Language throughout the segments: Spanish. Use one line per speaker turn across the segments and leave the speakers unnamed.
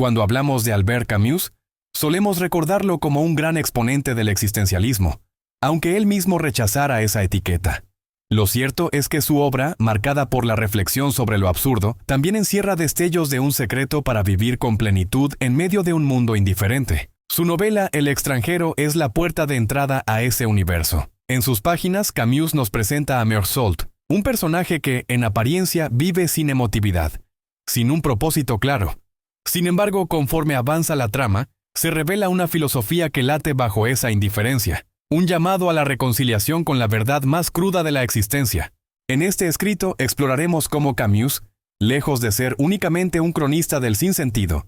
Cuando hablamos de Albert Camus, solemos recordarlo como un gran exponente del existencialismo, aunque él mismo rechazara esa etiqueta. Lo cierto es que su obra, marcada por la reflexión sobre lo absurdo, también encierra destellos de un secreto para vivir con plenitud en medio de un mundo indiferente. Su novela El extranjero es la puerta de entrada a ese universo. En sus páginas, Camus nos presenta a Meursault, un personaje que, en apariencia, vive sin emotividad, sin un propósito claro. Sin embargo, conforme avanza la trama, se revela una filosofía que late bajo esa indiferencia, un llamado a la reconciliación con la verdad más cruda de la existencia. En este escrito exploraremos cómo Camus, lejos de ser únicamente un cronista del sinsentido,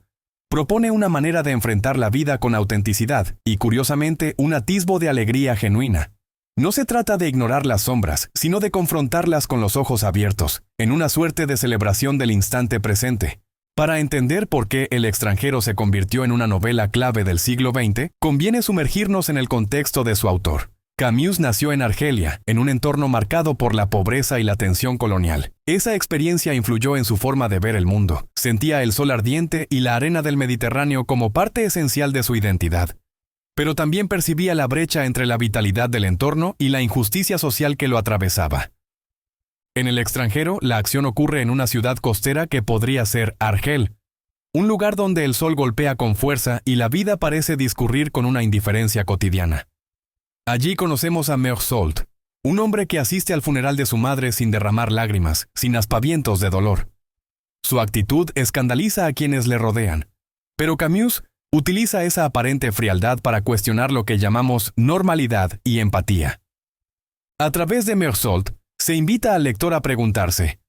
propone una manera de enfrentar la vida con autenticidad y, curiosamente, un atisbo de alegría genuina. No se trata de ignorar las sombras, sino de confrontarlas con los ojos abiertos, en una suerte de celebración del instante presente. Para entender por qué El extranjero se convirtió en una novela clave del siglo XX, conviene sumergirnos en el contexto de su autor. Camus nació en Argelia, en un entorno marcado por la pobreza y la tensión colonial. Esa experiencia influyó en su forma de ver el mundo. Sentía el sol ardiente y la arena del Mediterráneo como parte esencial de su identidad. Pero también percibía la brecha entre la vitalidad del entorno y la injusticia social que lo atravesaba. En El extranjero, la acción ocurre en una ciudad costera que podría ser Argel, un lugar donde el sol golpea con fuerza y la vida parece discurrir con una indiferencia cotidiana. Allí conocemos a Meursault, un hombre que asiste al funeral de su madre sin derramar lágrimas, sin aspavientos de dolor. Su actitud escandaliza a quienes le rodean, pero Camus utiliza esa aparente frialdad para cuestionar lo que llamamos normalidad y empatía. A través de Meursault, se invita al lector a preguntarse,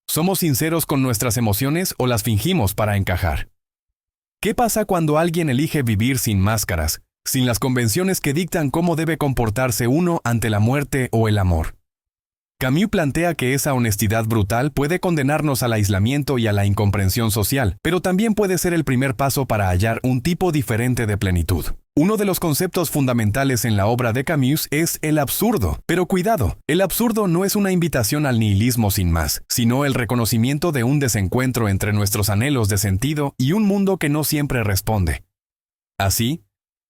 ¿somos sinceros con nuestras emociones o las fingimos para encajar? ¿Qué pasa cuando alguien elige vivir sin máscaras, sin las convenciones que dictan cómo debe comportarse uno ante la muerte o el amor? Camus plantea que esa honestidad brutal puede condenarnos al aislamiento y a la incomprensión social, pero también puede ser el primer paso para hallar un tipo diferente de plenitud. Uno de los conceptos fundamentales en la obra de Camus es el absurdo. Pero cuidado, el absurdo no es una invitación al nihilismo sin más, sino el reconocimiento de un desencuentro entre nuestros anhelos de sentido y un mundo que no siempre responde. Así,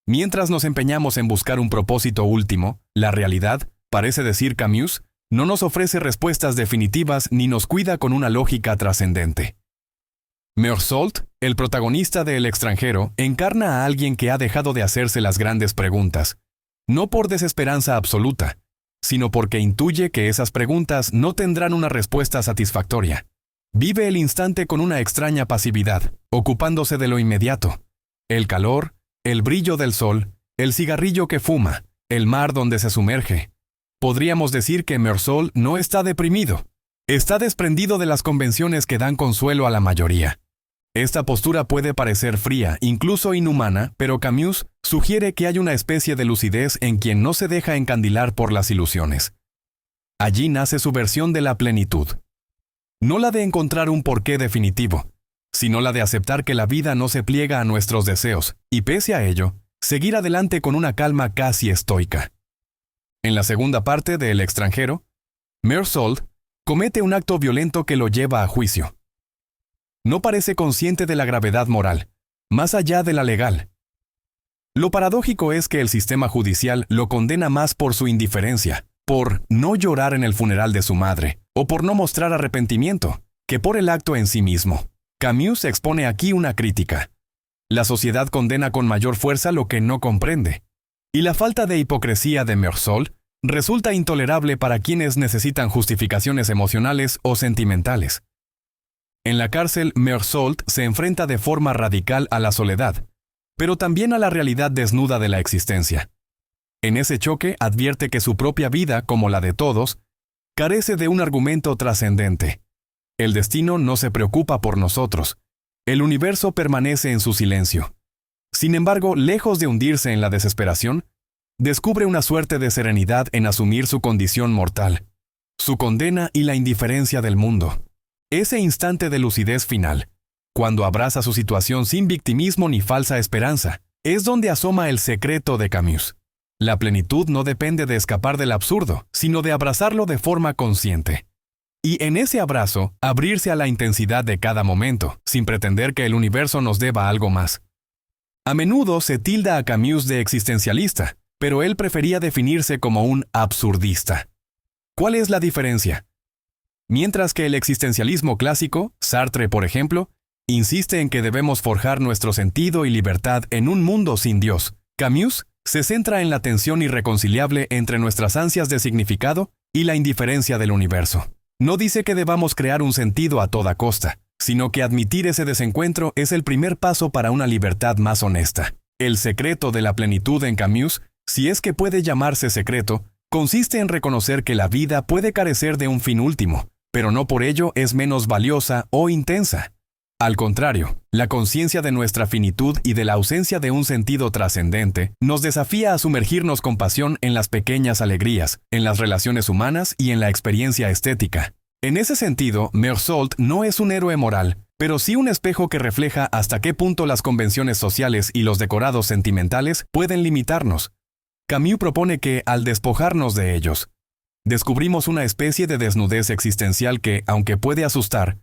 mientras nos empeñamos en buscar un propósito último, la realidad, parece decir Camus, no nos ofrece respuestas definitivas ni nos cuida con una lógica trascendente. Meursault, el protagonista de El extranjero, encarna a alguien que ha dejado de hacerse las grandes preguntas, no por desesperanza absoluta, sino porque intuye que esas preguntas no tendrán una respuesta satisfactoria. Vive el instante con una extraña pasividad, ocupándose de lo inmediato: el calor, el brillo del sol, el cigarrillo que fuma, el mar donde se sumerge. Podríamos decir que Meursault no está deprimido, está desprendido de las convenciones que dan consuelo a la mayoría. Esta postura puede parecer fría, incluso inhumana, pero Camus sugiere que hay una especie de lucidez en quien no se deja encandilar por las ilusiones. Allí nace su versión de la plenitud. No la de encontrar un porqué definitivo, sino la de aceptar que la vida no se pliega a nuestros deseos, y pese a ello, seguir adelante con una calma casi estoica. En la segunda parte de El extranjero, Meursault comete un acto violento que lo lleva a juicio. No parece consciente de la gravedad moral, más allá de la legal. Lo paradójico es que el sistema judicial lo condena más por su indiferencia, por no llorar en el funeral de su madre, o por no mostrar arrepentimiento, que por el acto en sí mismo. Camus expone aquí una crítica. La sociedad condena con mayor fuerza lo que no comprende. Y la falta de hipocresía de Meursault resulta intolerable para quienes necesitan justificaciones emocionales o sentimentales. En la cárcel, Meursault se enfrenta de forma radical a la soledad, pero también a la realidad desnuda de la existencia. En ese choque advierte que su propia vida, como la de todos, carece de un argumento trascendente. El destino no se preocupa por nosotros. El universo permanece en su silencio. Sin embargo, lejos de hundirse en la desesperación, descubre una suerte de serenidad en asumir su condición mortal, su condena y la indiferencia del mundo. Ese instante de lucidez final, cuando abraza su situación sin victimismo ni falsa esperanza, es donde asoma el secreto de Camus. La plenitud no depende de escapar del absurdo, sino de abrazarlo de forma consciente. Y en ese abrazo, abrirse a la intensidad de cada momento, sin pretender que el universo nos deba algo más. A menudo se tilda a Camus de existencialista, pero él prefería definirse como un absurdista. ¿Cuál es la diferencia? Mientras que el existencialismo clásico, Sartre por ejemplo, insiste en que debemos forjar nuestro sentido y libertad en un mundo sin Dios, Camus se centra en la tensión irreconciliable entre nuestras ansias de significado y la indiferencia del universo. No dice que debamos crear un sentido a toda costa, sino que admitir ese desencuentro es el primer paso para una libertad más honesta. El secreto de la plenitud en Camus, si es que puede llamarse secreto, consiste en reconocer que la vida puede carecer de un fin último, pero no por ello es menos valiosa o intensa. Al contrario, la conciencia de nuestra finitud y de la ausencia de un sentido trascendente nos desafía a sumergirnos con pasión en las pequeñas alegrías, en las relaciones humanas y en la experiencia estética. En ese sentido, Meursault no es un héroe moral, pero sí un espejo que refleja hasta qué punto las convenciones sociales y los decorados sentimentales pueden limitarnos. Camus propone que, al despojarnos de ellos, descubrimos una especie de desnudez existencial que, aunque puede asustar,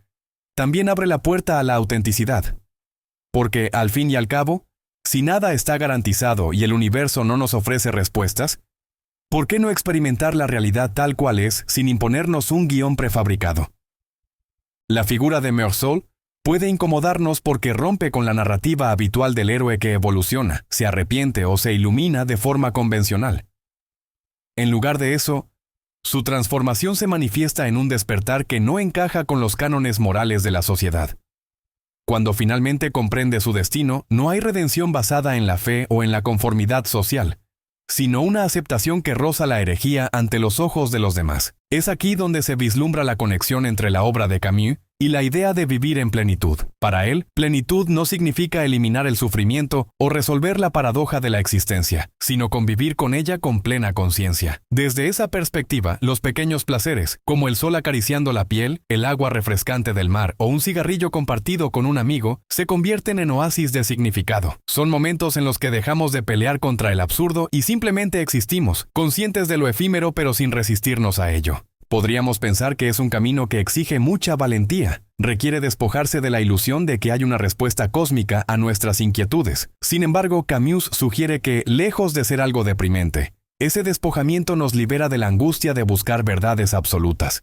también abre la puerta a la autenticidad. Porque, al fin y al cabo, si nada está garantizado y el universo no nos ofrece respuestas, ¿por qué no experimentar la realidad tal cual es sin imponernos un guión prefabricado? La figura de Meursault puede incomodarnos porque rompe con la narrativa habitual del héroe que evoluciona, se arrepiente o se ilumina de forma convencional. En lugar de eso, su transformación se manifiesta en un despertar que no encaja con los cánones morales de la sociedad. Cuando finalmente comprende su destino, no hay redención basada en la fe o en la conformidad social, sino una aceptación que roza la herejía ante los ojos de los demás. Es aquí donde se vislumbra la conexión entre la obra de Camus y la idea de vivir en plenitud. Para él, plenitud no significa eliminar el sufrimiento o resolver la paradoja de la existencia, sino convivir con ella con plena conciencia. Desde esa perspectiva, los pequeños placeres, como el sol acariciando la piel, el agua refrescante del mar o un cigarrillo compartido con un amigo, se convierten en oasis de significado. Son momentos en los que dejamos de pelear contra el absurdo y simplemente existimos, conscientes de lo efímero pero sin resistirnos a ello. Podríamos pensar que es un camino que exige mucha valentía. Requiere despojarse de la ilusión de que hay una respuesta cósmica a nuestras inquietudes. Sin embargo, Camus sugiere que, lejos de ser algo deprimente, ese despojamiento nos libera de la angustia de buscar verdades absolutas.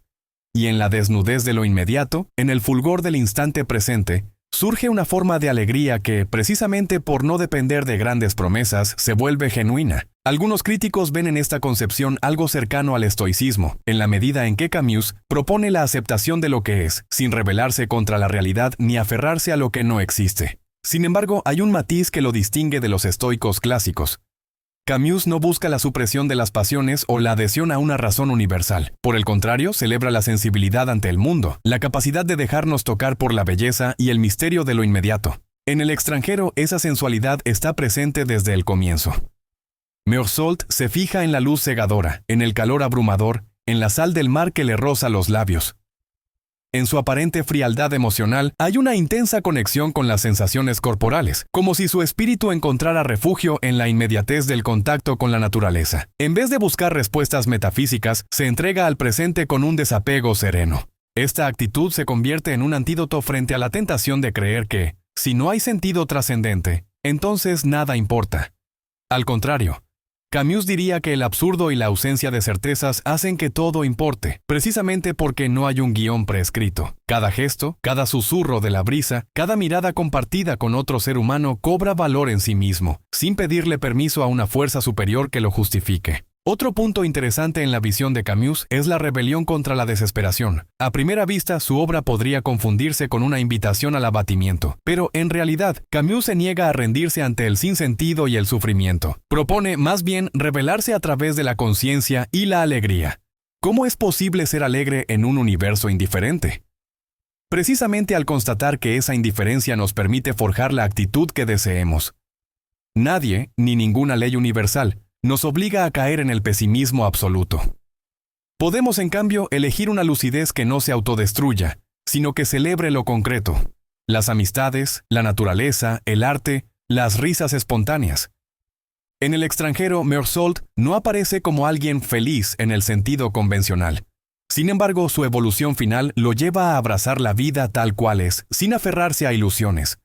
Y en la desnudez de lo inmediato, en el fulgor del instante presente, surge una forma de alegría que, precisamente por no depender de grandes promesas, se vuelve genuina. Algunos críticos ven en esta concepción algo cercano al estoicismo, en la medida en que Camus propone la aceptación de lo que es, sin rebelarse contra la realidad ni aferrarse a lo que no existe. Sin embargo, hay un matiz que lo distingue de los estoicos clásicos. Camus no busca la supresión de las pasiones o la adhesión a una razón universal. Por el contrario, celebra la sensibilidad ante el mundo, la capacidad de dejarnos tocar por la belleza y el misterio de lo inmediato. En el extranjero, esa sensualidad está presente desde el comienzo. Meursault se fija en la luz cegadora, en el calor abrumador, en la sal del mar que le roza los labios. En su aparente frialdad emocional hay una intensa conexión con las sensaciones corporales, como si su espíritu encontrara refugio en la inmediatez del contacto con la naturaleza. En vez de buscar respuestas metafísicas, se entrega al presente con un desapego sereno. Esta actitud se convierte en un antídoto frente a la tentación de creer que, si no hay sentido trascendente, entonces nada importa. Al contrario, Camus diría que el absurdo y la ausencia de certezas hacen que todo importe, precisamente porque no hay un guión prescrito. Cada gesto, cada susurro de la brisa, cada mirada compartida con otro ser humano cobra valor en sí mismo, sin pedirle permiso a una fuerza superior que lo justifique. Otro punto interesante en la visión de Camus es la rebelión contra la desesperación. A primera vista, su obra podría confundirse con una invitación al abatimiento, pero en realidad, Camus se niega a rendirse ante el sinsentido y el sufrimiento. Propone, más bien, revelarse a través de la conciencia y la alegría. ¿Cómo es posible ser alegre en un universo indiferente? Precisamente al constatar que esa indiferencia nos permite forjar la actitud que deseemos. Nadie, ni ninguna ley universal, nos obliga a caer en el pesimismo absoluto. Podemos, en cambio, elegir una lucidez que no se autodestruya, sino que celebre lo concreto, las amistades, la naturaleza, el arte, las risas espontáneas. En el extranjero, Meursault no aparece como alguien feliz en el sentido convencional. Sin embargo, su evolución final lo lleva a abrazar la vida tal cual es, sin aferrarse a ilusiones.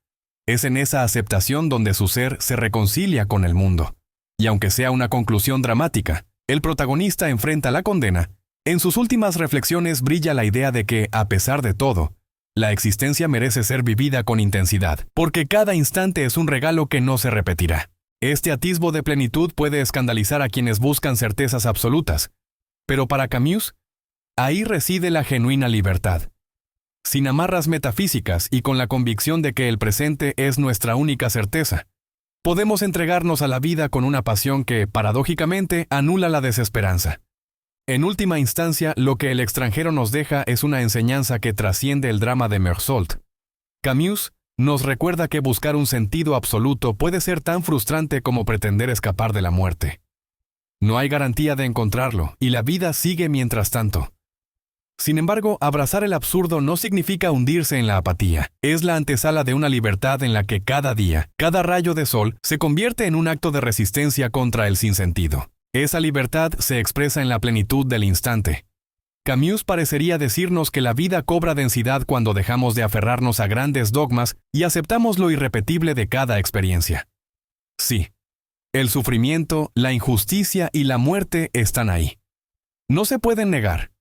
Es en esa aceptación donde su ser se reconcilia con el mundo. Y aunque sea una conclusión dramática, el protagonista enfrenta la condena. En sus últimas reflexiones brilla la idea de que, a pesar de todo, la existencia merece ser vivida con intensidad, porque cada instante es un regalo que no se repetirá. Este atisbo de plenitud puede escandalizar a quienes buscan certezas absolutas, pero para Camus, ahí reside la genuina libertad. Sin amarras metafísicas y con la convicción de que el presente es nuestra única certeza, podemos entregarnos a la vida con una pasión que, paradójicamente, anula la desesperanza. En última instancia, lo que El extranjero nos deja es una enseñanza que trasciende el drama de Meursault. Camus nos recuerda que buscar un sentido absoluto puede ser tan frustrante como pretender escapar de la muerte. No hay garantía de encontrarlo, y la vida sigue mientras tanto. Sin embargo, abrazar el absurdo no significa hundirse en la apatía. Es la antesala de una libertad en la que cada día, cada rayo de sol, se convierte en un acto de resistencia contra el sinsentido. Esa libertad se expresa en la plenitud del instante. Camus parecería decirnos que la vida cobra densidad cuando dejamos de aferrarnos a grandes dogmas y aceptamos lo irrepetible de cada experiencia. Sí, el sufrimiento, la injusticia y la muerte están ahí. No se pueden negar.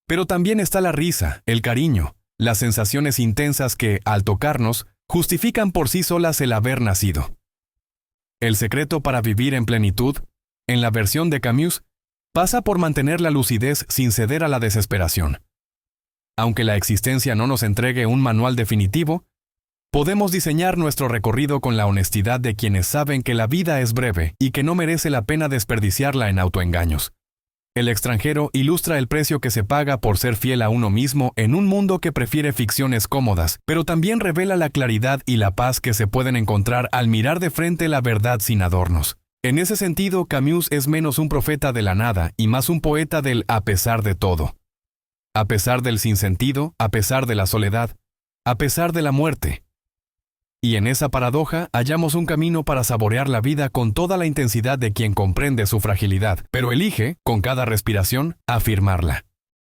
Pero también está la risa, el cariño, las sensaciones intensas que, al tocarnos, justifican por sí solas el haber nacido. El secreto para vivir en plenitud, en la versión de Camus, pasa por mantener la lucidez sin ceder a la desesperación. Aunque la existencia no nos entregue un manual definitivo, podemos diseñar nuestro recorrido con la honestidad de quienes saben que la vida es breve y que no merece la pena desperdiciarla en autoengaños. El extranjero ilustra el precio que se paga por ser fiel a uno mismo en un mundo que prefiere ficciones cómodas, pero también revela la claridad y la paz que se pueden encontrar al mirar de frente la verdad sin adornos. En ese sentido, Camus es menos un profeta de la nada y más un poeta del a pesar de todo. A pesar del sinsentido, a pesar de la soledad, a pesar de la muerte. Y en esa paradoja hallamos un camino para saborear la vida con toda la intensidad de quien comprende su fragilidad, pero elige, con cada respiración, afirmarla.